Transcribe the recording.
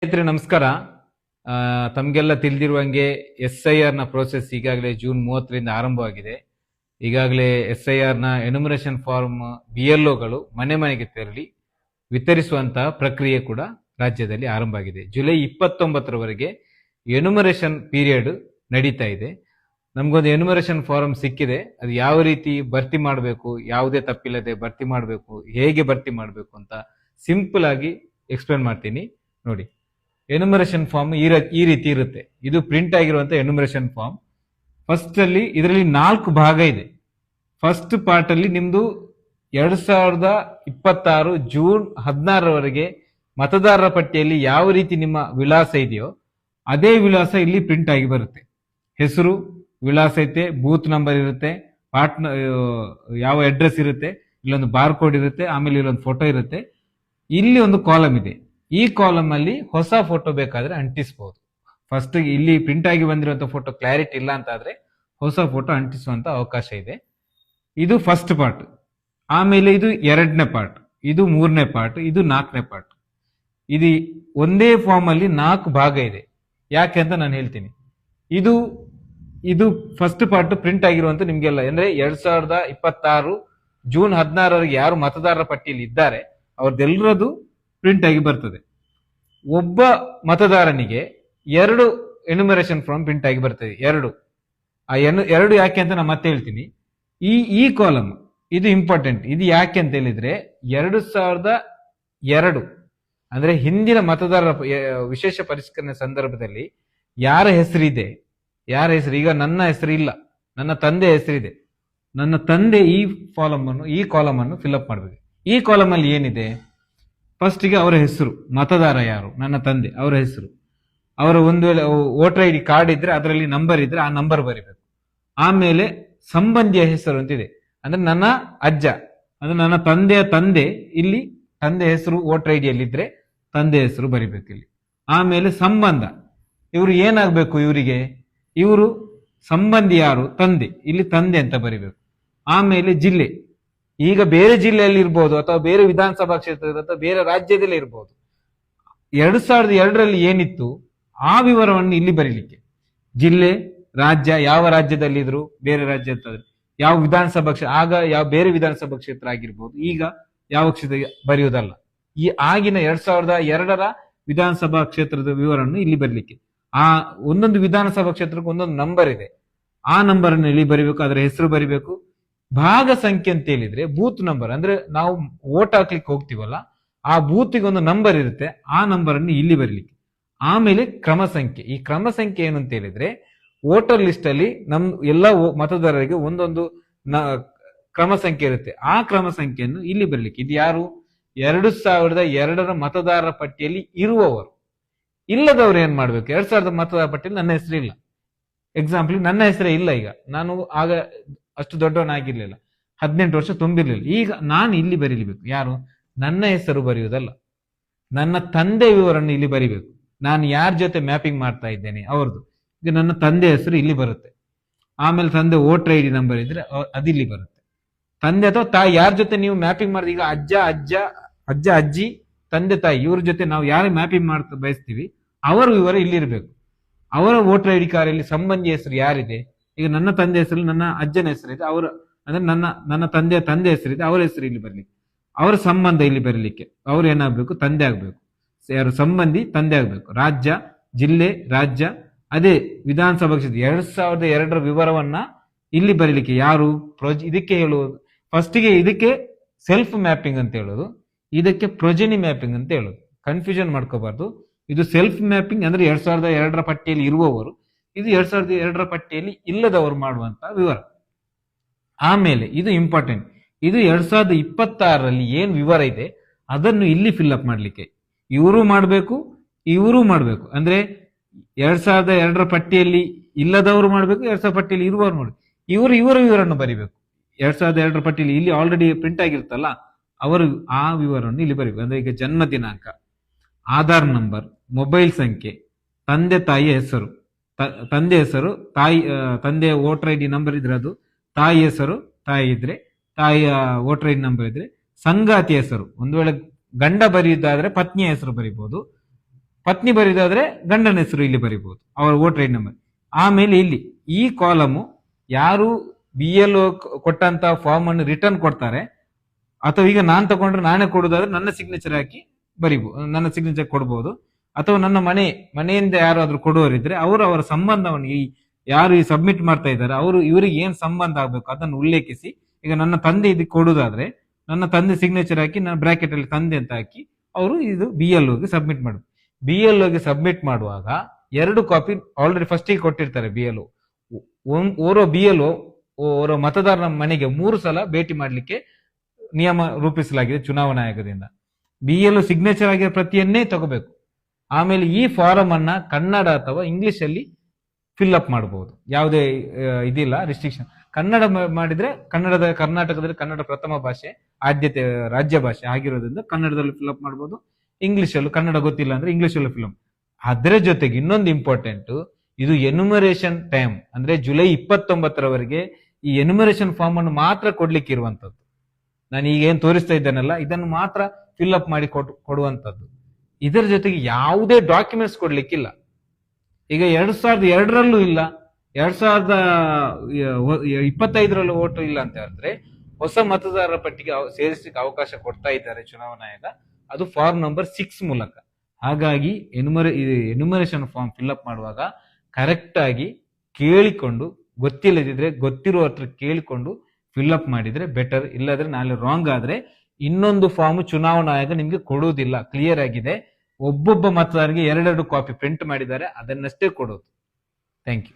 ಸ್ನೇಹಿತರೆ ನಮಸ್ಕಾರ. ತಮಗೆಲ್ಲ ತಿಳಿದಿರುವಂಗೆ SIR ನ ಪ್ರೋಸೆಸ್ ಈಗಾಗಲೇ ಜೂನ್ 30ರಿಂದ ಆರಂಭವಾಗಿದೆ. ಈಗಾಗಲೇ SIR ನ ಎನ್ಯುಮರೇಷನ್ ಫಾರ್ಮ್ BLOಗಳು ಮನೆ ಮನೆಗೆ ತೆರಳಿ ವಿತರಿಸುವಂತಹ ಪ್ರಕ್ರಿಯೆ ಕೂಡ ರಾಜ್ಯದಲ್ಲಿ ಆರಂಭ ಆಗಿದೆ. ಜುಲೈ 29ರವರೆಗೆ ಎನ್ಯುಮರೇಷನ್ ಪೀರಿಯಡ್ ನಡೀತಾ ಇದೆ. ನಮಗೊಂದು ಎನ್ಯುಮರೇಷನ್ ಫಾರ್ಮ್ ಸಿಕ್ಕಿದೆ. ಅದು ಯಾವ ರೀತಿ ಭರ್ತಿ ಮಾಡಬೇಕು, ಯಾವುದೇ ತಪ್ಪಿಲ್ಲದೆ ಭರ್ತಿ ಮಾಡಬೇಕು, ಹೇಗೆ ಭರ್ತಿ ಮಾಡಬೇಕು ಅಂತ ಸಿಂಪಲ್ ಆಗಿ ಎಕ್ಸ್ಪ್ಲೇನ್ ಮಾಡ್ತೀನಿ ನೋಡಿ. ಎನ್ಯುಮರೇಷನ್ ಫಾರ್ಮ್ ಈ ರೀತಿ ಇರುತ್ತೆ. ಇದು ಪ್ರಿಂಟ್ ಆಗಿರುವಂತ ಎನ್ಯುಮರೇಷನ್ ಫಾರ್ಮ್. ಫಸ್ಟ್ ಅಲ್ಲಿ ಇದರಲ್ಲಿ 4 ಭಾಗ ಇದೆ. ಫಸ್ಟ್ ಪಾರ್ಟ್ ಅಲ್ಲಿ ನಿಮ್ದು 2026 ಜೂನ್ 16ರವರೆಗೆ ಮತದಾರರ ಪಟ್ಟಿಯಲ್ಲಿ ಯಾವ ರೀತಿ ನಿಮ್ಮ ವಿಳಾಸ ಇದೆಯೋ ಅದೇ ವಿಳಾಸ ಇಲ್ಲಿ ಪ್ರಿಂಟ್ ಆಗಿ ಬರುತ್ತೆ. ಹೆಸರು, ವಿಳಾಸ ಐತೆ, ಬೂತ್ ನಂಬರ್ ಇರುತ್ತೆ, ಪಾರ್ಟ್ ಯಾವ ಅಡ್ರೆಸ್ ಇರುತ್ತೆ, ಇಲ್ಲೊಂದು ಬಾರ್ ಕೋಡ್ ಇರುತ್ತೆ, ಆಮೇಲೆ ಇಲ್ಲೊಂದು ಫೋಟೋ ಇರುತ್ತೆ. ಇಲ್ಲಿ ಒಂದು ಕಾಲಮ್ ಇದೆ. ಈ ಕಾಲಮ್ ಅಲ್ಲಿ ಹೊಸ ಫೋಟೋ ಬೇಕಾದ್ರೆ ಅಂಟಿಸಬಹುದು. ಫಸ್ಟ್ ಇಲ್ಲಿ ಪ್ರಿಂಟ್ ಆಗಿ ಬಂದಿರುವಂತ ಫೋಟೋ ಕ್ಲಾರಿಟಿ ಇಲ್ಲ ಅಂತ ಆದ್ರೆ ಹೊಸ ಫೋಟೋ ಅಂಟಿಸುವಂತ ಅವಕಾಶ ಇದೆ. ಇದು ಫಸ್ಟ್ ಪಾರ್ಟ್. ಆಮೇಲೆ ಇದು 2ನೇ ಪಾರ್ಟ್, ಇದು 3ನೇ ಪಾರ್ಟ್, ಇದು 4ನೇ ಪಾರ್ಟ್. ಇದು ಒಂದೇ ಫಾರ್ಮ್ ಅಲ್ಲಿ 4 ಭಾಗ ಇದೆ. ಯಾಕೆ ಅಂತ ನಾನು ಹೇಳ್ತೀನಿ. ಇದು ಇದು ಫಸ್ಟ್ ಪಾರ್ಟ್ ಪ್ರಿಂಟ್ ಆಗಿರುವಂತ ನಿಮ್ಗೆಲ್ಲ ಅಂದ್ರೆ 2026 ಜೂನ್ 16ರವರೆಗೆ ಯಾರು ಮತದಾರರ ಪಟ್ಟಿಯಲ್ಲಿ ಇದ್ದಾರೆ ಅವ್ರದ್ದೆಲ್ಲರದು ಪ್ರಿಂಟ್ ಆಗಿ ಬರ್ತದೆ. ಒಬ್ಬ ಮತದಾರನಿಗೆ 2 ಎನ್ಯುಮರೇಷನ್ ಫಾರ್ಮ್ ಪ್ರಿಂಟ್ ಆಗಿ ಬರ್ತದೆ. ಎರಡು ಯಾಕೆ ಅಂತ ನಾನು ಮತ್ತೆ ಹೇಳ್ತೀನಿ. ಈ ಕಾಲಮ್ ಇದು ಇಂಪಾರ್ಟೆಂಟ್. ಇದು ಯಾಕೆ ಅಂತ ಹೇಳಿದ್ರೆ 2002 ಅಂದ್ರೆ ಹಿಂದಿನ ಮತದಾರರ ವಿಶೇಷ ಪರಿಷ್ಕರಣೆ ಸಂದರ್ಭದಲ್ಲಿ ಯಾರ ಹೆಸರಿದೆ, ಈಗ ನನ್ನ ಹೆಸರು ಇಲ್ಲ, ನನ್ನ ತಂದೆ ಹೆಸರಿದೆ. ನನ್ನ ತಂದೆ ಈ ಕಾಲಮ್ ಅನ್ನು ಫಿಲ್ಅಪ್ ಮಾಡಬೇಕು. ಈ ಕಾಲಮ್ ಅಲ್ಲಿ ಏನಿದೆ, ಫಸ್ಟಿಗೆ ಅವರ ಹೆಸರು, ಮತದಾರ ಯಾರು, ನನ್ನ ತಂದೆ, ಅವರ ಹೆಸರು, ಅವರ ಒಂದು ವೇಳೆ ವೋಟರ್ ID ಕಾರ್ಡ್ ಇದ್ರೆ ಅದರಲ್ಲಿ ನಂಬರ್ ಇದ್ರೆ ಆ ನಂಬರ್ ಬರಿಬೇಕು. ಆಮೇಲೆ ಸಂಬಂಧಿಯ ಹೆಸರು ಅಂತಿದೆ, ಅಂದ್ರೆ ನನ್ನ ಅಜ್ಜ, ಅಂದ್ರೆ ನನ್ನ ತಂದೆಯ ತಂದೆ, ಇಲ್ಲಿ ತಂದೆ ಹೆಸರು ವೋಟರ್ ID ಯಲ್ಲಿ ಇದ್ರೆ ತಂದೆ ಹೆಸರು ಬರಿಬೇಕು ಇಲ್ಲಿ. ಆಮೇಲೆ ಸಂಬಂಧ, ಇವರು ಏನಾಗ್ಬೇಕು, ಇವರು ಸಂಬಂಧಿ ಯಾರು, ತಂದೆ, ಇಲ್ಲಿ ತಂದೆ ಅಂತ ಬರಿಬೇಕು. ಆಮೇಲೆ ಜಿಲ್ಲೆ, ಈಗ ಬೇರೆ ಜಿಲ್ಲೆಯಲ್ಲಿ ಇರ್ಬೋದು ಅಥವಾ ಬೇರೆ ವಿಧಾನಸಭಾ ಕ್ಷೇತ್ರದ ಅಥವಾ ಬೇರೆ ರಾಜ್ಯದಲ್ಲೇ ಇರ್ಬೋದು. 2002ರಲ್ಲಿ ಏನಿತ್ತು ಆ ವಿವರವನ್ನು ಇಲ್ಲಿ ಬರೀಲಿಕ್ಕೆ, ಜಿಲ್ಲೆ, ರಾಜ್ಯ, ಯಾವ ರಾಜ್ಯದಲ್ಲಿ ಇದ್ರು, ಬೇರೆ ರಾಜ್ಯ ಅಂತಂದ್ರೆ ಯಾವ ವಿಧಾನಸಭಾ ಕ್ಷೇತ್ರ, ಆಗ ಯಾವ ಬೇರೆ ವಿಧಾನಸಭಾ ಕ್ಷೇತ್ರ ಆಗಿರ್ಬೋದು, ಈಗ ಯಾವ ಕ್ಷೇತ್ರ ಬರೆಯುವುದಲ್ಲ. ಈ ಆಗಿನ 2002ರ ವಿಧಾನಸಭಾ ಕ್ಷೇತ್ರದ ವಿವರವನ್ನು ಇಲ್ಲಿ ಬರಲಿಕ್ಕೆ, ಆ ಒಂದೊಂದು ವಿಧಾನಸಭಾ ಕ್ಷೇತ್ರಕ್ಕೆ ಒಂದೊಂದು ನಂಬರ್ ಇದೆ, ಆ ನಂಬರ್ ಅನ್ನು ಇಲ್ಲಿ ಬರಿಬೇಕು, ಅದರ ಹೆಸರು ಬರಿಬೇಕು. ಭಾಗ ಸಂಖ್ಯೆ ಅಂತ ಹೇಳಿದ್ರೆ ಬೂತ್ ನಂಬರ್, ಅಂದ್ರೆ ನಾವು ವೋಟ್ ಹಾಕ್ಲಿಕ್ಕೆ ಹೋಗ್ತೀವಲ್ಲ ಆ ಬೂತಿಗೆ ಒಂದು ನಂಬರ್ ಇರುತ್ತೆ, ಆ ನಂಬರ್ ಅನ್ನು ಇಲ್ಲಿ ಬರಲಿಕ್ಕೆ. ಆಮೇಲೆ ಕ್ರಮ ಸಂಖ್ಯೆ. ಈ ಕ್ರಮ ಸಂಖ್ಯೆ ಏನು ಅಂತ ಹೇಳಿದ್ರೆ ವೋಟರ್ ಲಿಸ್ಟ್ ಅಲ್ಲಿ ಎಲ್ಲ ಮತದಾರರಿಗೆ ಒಂದೊಂದು ಕ್ರಮ ಸಂಖ್ಯೆ ಇರುತ್ತೆ. ಆ ಕ್ರಮ ಸಂಖ್ಯೆಯನ್ನು ಇಲ್ಲಿ ಬರಲಿಕ್ಕೆ. ಇದು ಯಾರು, 2002ರ ಮತದಾರರ ಪಟ್ಟಿಯಲ್ಲಿ ಇರುವವರು. ಇಲ್ಲದವ್ರು ಏನ್ ಮಾಡ್ಬೇಕು, 2000 ಮತದಾರರ ಪಟ್ಟಿಯಲ್ಲಿ ನನ್ನ ಹೆಸರು ಇಲ್ಲ. ಎಕ್ಸಾಂಪಲ್ ನನ್ನ ಹೆಸರೇ ಇಲ್ಲ, ಈಗ ನಾನು ಆಗ ಅಷ್ಟು ದೊಡ್ಡವನಾಗಿರ್ಲಿಲ್ಲ, 18 ವರ್ಷ ತುಂಬಿರ್ಲಿಲ್ಲ. ಈಗ ನಾನು ಇಲ್ಲಿ ಬರೀಬೇಕು. ಯಾರು, ನನ್ನ ಹೆಸರು ಬರೆಯುವುದಲ್ಲ, ನನ್ನ ತಂದೆ ವಿವರನ್ನು ಇಲ್ಲಿ ಬರಿಬೇಕು. ನಾನು ಯಾರ ಜೊತೆ ಮ್ಯಾಪಿಂಗ್ ಮಾಡ್ತಾ ಇದ್ದೇನೆ ಅವ್ರದ್ದು. ಈಗ ನನ್ನ ತಂದೆ ಹೆಸರು ಇಲ್ಲಿ ಬರುತ್ತೆ. ಆಮೇಲೆ ತಂದೆ ವೋಟರ್ ID ನಂಬರ್ ಇದ್ರೆ ಅದಿಲ್ಲಿ ಬರುತ್ತೆ. ತಂದೆ ಅಥವಾ ತಾಯಿ ಯಾರ ಜೊತೆ ನೀವು ಮ್ಯಾಪಿಂಗ್ ಮಾಡಿದ್ರೆ, ಈಗ ಅಜ್ಜ ಅಜ್ಜಿ, ತಂದೆ ತಾಯಿ, ಇವ್ರ ಜೊತೆ ನಾವು ಯಾರು ಮ್ಯಾಪಿಂಗ್ ಮಾಡ್ತಾ ಬಯಸ್ತೀವಿ ಅವರ ವಿವರ ಇಲ್ಲಿ ಇರಬೇಕು. ಅವರ ವೋಟರ್ ID ಕಾರ್ಡ್ ಸಂಬಂಧಿ ಹೆಸರು ಯಾರಿದೆ, ಈಗ ನನ್ನ ತಂದೆ ಹೆಸರು, ನನ್ನ ಅಜ್ಜನ ಹೆಸರಿದೆ, ಅಂದ್ರೆ ನನ್ನ ತಂದೆ ಹೆಸರಿದೆ, ಅವರ ಹೆಸರು ಇಲ್ಲಿ ಬರ್ಲಿಕ್ಕೆ, ಅವರ ಸಂಬಂಧ ಇಲ್ಲಿ ಬರಲಿಕ್ಕೆ ಅವ್ರು ಏನಾಗ್ಬೇಕು, ತಂದೆ ಆಗ್ಬೇಕು. ಯಾರು ಸಂಬಂಧಿ ತಂದೆ ಆಗ್ಬೇಕು. ರಾಜ್ಯ, ಜಿಲ್ಲೆ, ರಾಜ್ಯ, ಅದೇ ವಿಧಾನಸಭಾ ಕ್ಷೇತ್ರ 2002ರ ವಿವರವನ್ನ ಇಲ್ಲಿ ಬರೀಲಿಕ್ಕೆ ಯಾರು ಇದಕ್ಕೆ ಹೇಳುವುದು. ಫಸ್ಟಿಗೆ ಇದಕ್ಕೆ ಸೆಲ್ಫ್ ಮ್ಯಾಪಿಂಗ್ ಅಂತ ಹೇಳೋದು, ಇದಕ್ಕೆ ಪ್ರೊಜೆನಿ ಮ್ಯಾಪಿಂಗ್ ಅಂತ ಹೇಳೋದು. ಕನ್ಫ್ಯೂಷನ್ ಮಾಡ್ಕೋಬಾರ್ದು. ಇದು ಸೆಲ್ಫ್ ಮ್ಯಾಪಿಂಗ್ ಅಂದ್ರೆ 2002ರ ಪಟ್ಟಿಯಲ್ಲಿ ಇರುವವರು, ಇದು 2002ರ ಪಟ್ಟಿಯಲ್ಲಿ ಇಲ್ಲದವರು ಮಾಡುವಂತ ವಿವರ. ಆಮೇಲೆ ಇದು ಇಂಪಾರ್ಟೆಂಟ್, ಇದು 2026ರಲ್ಲಿ ಏನ್ ವಿವರ ಇದೆ ಅದನ್ನು ಇಲ್ಲಿ ಫಿಲ್ಅಪ್ ಮಾಡ್ಲಿಕ್ಕೆ ಇವರು ಮಾಡಬೇಕು, ಅಂದ್ರೆ 2002ರ ಪಟ್ಟಿಯಲ್ಲಿ ಇಲ್ಲದವರು ಮಾಡ್ಬೇಕು, 2000 ಪಟ್ಟಿಯಲ್ಲಿ ಇರುವವರು ಮಾಡ್ಬೇಕು. ಇವರ ವಿವರನ್ನು ಬರಿಬೇಕು. 2002ರ ಪಟ್ಟಿಯಲ್ಲಿ ಇಲ್ಲಿ ಆಲ್ರೆಡಿ ಪ್ರಿಂಟ್ ಆಗಿರುತ್ತಲ್ಲ, ಅವರು ಆ ವಿವರವನ್ನು ಇಲ್ಲಿ ಬರೀಬೇಕು. ಅಂದ್ರೆ ಈಗ ಜನ್ಮ ದಿನಾಂಕ, ಆಧಾರ್ ನಂಬರ್, ಮೊಬೈಲ್ ಸಂಖ್ಯೆ, ತಂದೆ ತಾಯಿಯ ಹೆಸರು, ತಂದೆ ಹೆಸರು, ತಂದೆಯ ವೋಟರ್ ID ನಂಬರ್ ಇದ್ರೆ ಅದು, ತಾಯಿ ಹೆಸರು, ತಾಯಿ ಇದ್ರೆ ತಾಯಿಯ ವೋಟರ್ ID ನಂಬರ್ ಇದ್ರೆ, ಸಂಗಾತಿ ಹೆಸರು, ಒಂದು ವೇಳೆ ಗಂಡ ಬರೆಯುವುದಾದ್ರೆ ಪತ್ನಿಯ ಹೆಸರು ಬರೀಬಹುದು, ಪತ್ನಿ ಬರೀದಾದ್ರೆ ಗಂಡನ ಹೆಸರು ಇಲ್ಲಿ ಬರೀಬಹುದು, ಅವರ ವೋಟರ್ ಐಡಿ ನಂಬರ್. ಆಮೇಲೆ ಇಲ್ಲಿ ಈ ಕಾಲಮು ಯಾರು BLO ಕೊಟ್ಟಂತ ಫಾರ್ಮ್ ಅನ್ನು ರಿಟರ್ನ್ ಕೊಡ್ತಾರೆ, ಅಥವಾ ಈಗ ನಾನ್ ತಗೊಂಡ್ರೆ ನಾನೇ ಕೊಡುದಾದ್ರೆ ನನ್ನ ಸಿಗ್ನೇಚರ್ ಹಾಕಿ ಬರಿಬಹುದು, ನನ್ನ ಸಿಗ್ನೇಚರ್ ಕೊಡಬಹುದು. ಅಥವಾ ನನ್ನ ಮನೆಯಿಂದ ಯಾರಾದ್ರೂ ಕೊಡುವವರಿದ್ರೆ ಅವರ ಸಂಬಂಧವನ್ನು ಯಾರು ಈ ಸಬ್ಮಿಟ್ ಮಾಡ್ತಾ ಇದ್ದಾರೆ ಅವರು ಇವರಿಗೆ ಏನ್ ಸಂಬಂಧ ಆಗ್ಬೇಕು ಅದನ್ನು ಉಲ್ಲೇಖಿಸಿ. ಈಗ ನನ್ನ ತಂದೆ ಇದಕ್ಕೆ ಕೊಡುದಾದ್ರೆ ನನ್ನ ತಂದೆ ಸಿಗ್ನೇಚರ್ ಹಾಕಿ ನಾನು ಬ್ರಾಕೆಟ್ ಅಲ್ಲಿ ತಂದೆ ಅಂತ ಹಾಕಿ ಅವರು ಇದು BLOಗೆ ಸಬ್ಮಿಟ್ ಮಾಡಬೇಕು. BLOಗೆ ಸಬ್ಮಿಟ್ ಮಾಡುವಾಗ 2 ಕಾಪಿ ಆಲ್ರೆಡಿ ಫಸ್ಟಿಗೆ ಕೊಟ್ಟಿರ್ತಾರೆ BLO. ಓರೋ BLO ಓರೋ ಮತದಾರನ ಮನೆಗೆ 3 ಸಲ ಭೇಟಿ ಮಾಡ್ಲಿಕ್ಕೆ ನಿಯಮ ರೂಪಿಸಲಾಗಿದೆ ಚುನಾವಣಾ ಆಯೋಗದಿಂದ. BLO ಸಿಗ್ನೇಚರ್ ಆಗಿರೋ ಪ್ರತಿಯನ್ನೇ ತಗೋಬೇಕು. ಆಮೇಲೆ ಈ ಫಾರಂ ಅನ್ನ ಕನ್ನಡ ಅಥವಾ ಇಂಗ್ಲಿಷ್ ಅಲ್ಲಿ ಫಿಲ್ ಅಪ್ ಮಾಡಬಹುದು, ಯಾವುದೇ ಇದಿಲ್ಲ ರಿಸ್ಟ್ರಿಕ್ಷನ್. ಕನ್ನಡ ಮಾಡಿದ್ರೆ ಕರ್ನಾಟಕದಲ್ಲಿ ಕನ್ನಡ ಪ್ರಥಮ ಭಾಷೆ, ಆದ್ಯತೆ ರಾಜ್ಯ ಭಾಷೆ ಆಗಿರೋದ್ರಿಂದ ಕನ್ನಡದಲ್ಲಿ ಫಿಲ್ ಅಪ್ ಮಾಡಬಹುದು. ಇಂಗ್ಲಿಷ್ ಅಲ್ಲೂ ಕನ್ನಡ ಗೊತ್ತಿಲ್ಲ ಅಂದ್ರೆ ಇಂಗ್ಲಿಷ್ ಅಲ್ಲೂ ಫಿಲ್ ಅಪ್. ಅದರ ಜೊತೆಗೆ ಇನ್ನೊಂದು ಇಂಪಾರ್ಟೆಂಟ್, ಇದು ಎನ್ಯುಮರೇಷನ್ ಟೈಮ್ ಅಂದ್ರೆ ಜುಲೈ 29ರವರೆಗೆ ಈ ಎನ್ಯುಮರೇಷನ್ ಫಾರ್ಮ್ ಅನ್ನು ಮಾತ್ರ ಕೊಡ್ಲಿಕ್ಕೆ ಇರುವಂತದ್ದು. ನಾನು ಈಗ ಏನ್ ತೋರಿಸ್ತಾ ಇದ್ದೇನಲ್ಲ ಇದನ್ನು ಮಾತ್ರ ಫಿಲ್ ಅಪ್ ಮಾಡಿ ಕೊಡುವಂತದ್ದು. ಇದರ ಜೊತೆಗೆ ಯಾವುದೇ ಡಾಕ್ಯುಮೆಂಟ್ಸ್ ಕೊಡ್ಲಿಕ್ಕಿಲ್ಲ. ಈಗ 2002ರಲ್ಲೂ ಇಲ್ಲ, 2025ರಲ್ಲೂ ವೋಟ್ ಇಲ್ಲ ಅಂತ ಹೇಳಿದ್ರೆ ಹೊಸ ಮತದಾರರ ಪಟ್ಟಿಗೆ ಸೇರಿಸಲಿಕ್ಕೆ ಅವಕಾಶ ಕೊಡ್ತಾ ಇದ್ದಾರೆ ಚುನಾವಣಾ ಆಯೋಗ, ಅದು ಫಾರ್ಮ್ ನಂಬರ್ 6 ಮೂಲಕ. ಹಾಗಾಗಿ ಎನ್ಯುಮರೇಷನ್ ಫಾರ್ಮ್ ಫಿಲ್ ಅಪ್ ಮಾಡುವಾಗ ಕರೆಕ್ಟ್ ಆಗಿ ಕೇಳಿಕೊಂಡು, ಗೊತ್ತಿಲ್ಲದಿದ್ರೆ ಗೊತ್ತಿರುವ ಹತ್ರ ಕೇಳಿಕೊಂಡು ಫಿಲ್ ಅಪ್ ಮಾಡಿದ್ರೆ ಬೆಟರ್. ಇಲ್ಲದ್ರೆ ನಾಳೆ ರಾಂಗ್ ಆದ್ರೆ ಇನ್ನೊಂದು ಫಾರ್ಮ್ ಚುನಾವಣಾ ಆಯೋಗ ನಿಮ್ಗೆ ಕೊಡುವುದಿಲ್ಲ. ಕ್ಲಿಯರ್ ಆಗಿದೆ. ಒಬ್ಬೊಬ್ಬ ಮತದಾರರಿಗೆ 2 ಕಾಪಿ ಪ್ರಿಂಟ್ ಮಾಡಿದ್ದಾರೆ, ಅದನ್ನಷ್ಟೇ ಕೊಡೋದು. Thank you.